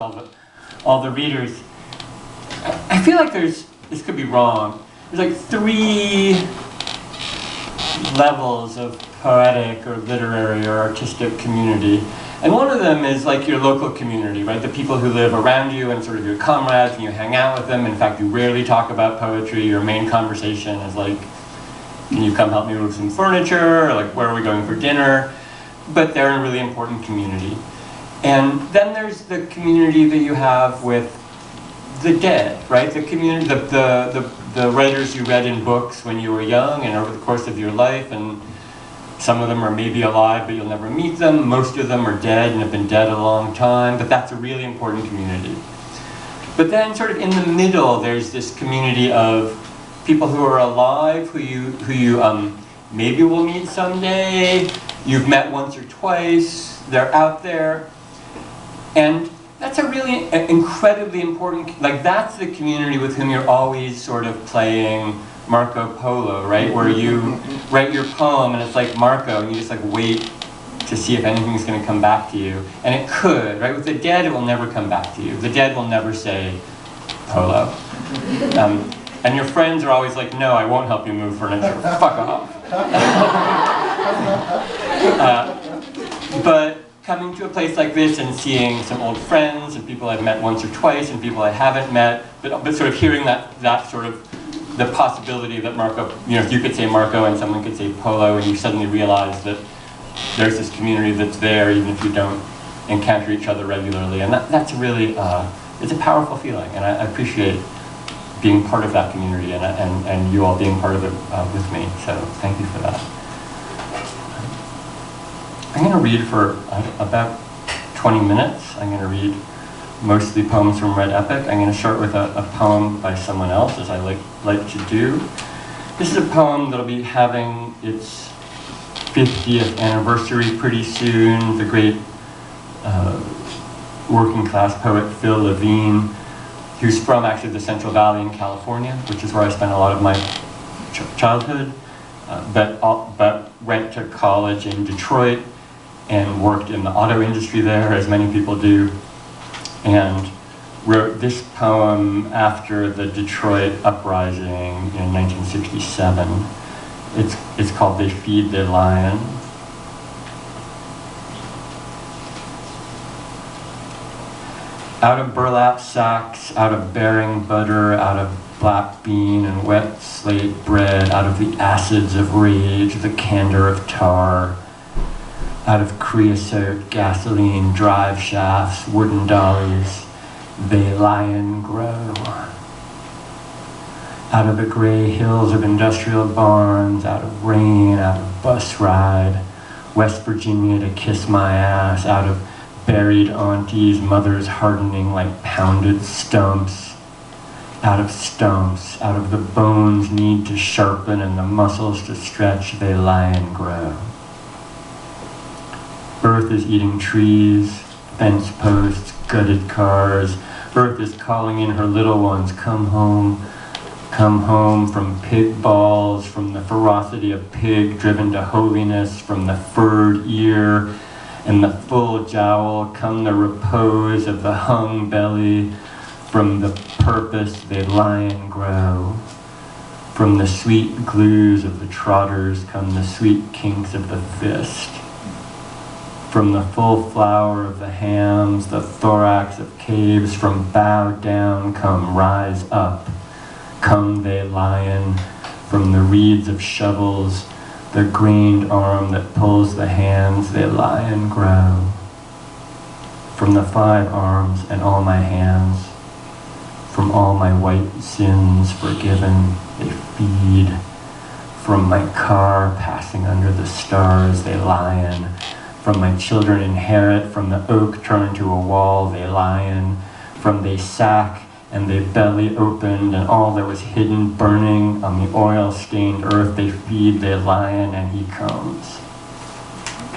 all the readers. I feel like this could be wrong, there's like 3 levels of poetic or literary or artistic community. And one of them is like your local community, right? The people who live around you and sort of your comrades, and you hang out with them. In fact, you rarely talk about poetry. Your main conversation is like, can you come help me move some furniture? Or like, where are we going for dinner? But they're a really important community. And then there's the community that you have with the dead, right? The community, the writers you read in books when you were young and over the course of your life, and some of them are maybe alive, but you'll never meet them. Most of them are dead and have been dead a long time, but that's a really important community. But then sort of in the middle, there's this community of people who are alive, who you maybe will meet someday, you've met once or twice, they're out there. And that's a really incredibly important, like that's the community with whom you're always sort of playing Marco Polo, right? Where you write your poem and it's like Marco and you just like wait to see if anything's going to come back to you. And it could, right? With the dead, it will never come back to you. The dead will never say Polo. And your friends are always like, no, I won't help you move furniture. Fuck off. But coming to a place like this and seeing some old friends and people I've met once or twice and people I haven't met, but sort of hearing that sort of the possibility that Marco, if you could say Marco and someone could say Polo, and you suddenly realize that there's this community that's there even if you don't encounter each other regularly, and that's really it's a powerful feeling, and I appreciate being part of that community and you all being part of it with me. So thank you for that. I'm going to read for about 20 minutes. I'm going to read mostly poems from Red Epic. I'm going to start with a poem by someone else, as I like to do. This is a poem that'll be having its 50th anniversary pretty soon. The great working class poet Phil Levine, who's from actually the Central Valley in California, which is where I spent a lot of my childhood, but went to college in Detroit and worked in the auto industry there, as many people do, and wrote this poem after the Detroit uprising in 1967. It's called They Feed the Lion. Out of burlap sacks, out of bearing butter, out of black bean and wet slate bread, out of the acids of rage, the candor of tar, out of creosote, gasoline, drive shafts, wooden dollies, they lie and grow. Out of the gray hills of industrial barns, out of rain, out of bus ride, West Virginia to kiss my ass, out of buried aunties, mothers hardening like pounded stumps, out of the bones need to sharpen and the muscles to stretch, they lie and grow. Earth is eating trees, fence posts, gutted cars. Earth is calling in her little ones, come home from pig balls, from the ferocity of pig driven to holiness, from the furred ear and the full jowl, come the repose of the hung belly, from the purpose they lie and grow. From the sweet glues of the trotters come the sweet kinks of the fist. From the full flower of the hams, the thorax of caves, from bow down come rise up, come they lion, from the reeds of shovels, the grained arm that pulls the hands, they lie and grow. From the 5 arms and all my hands, from all my white sins forgiven, they feed. From my car passing under the stars, they lion. From my children inherit, from the oak turned to a wall, they lion. From they sack and they belly opened, and all that was hidden burning on the oil-stained earth, they feed, they lion, and he comes.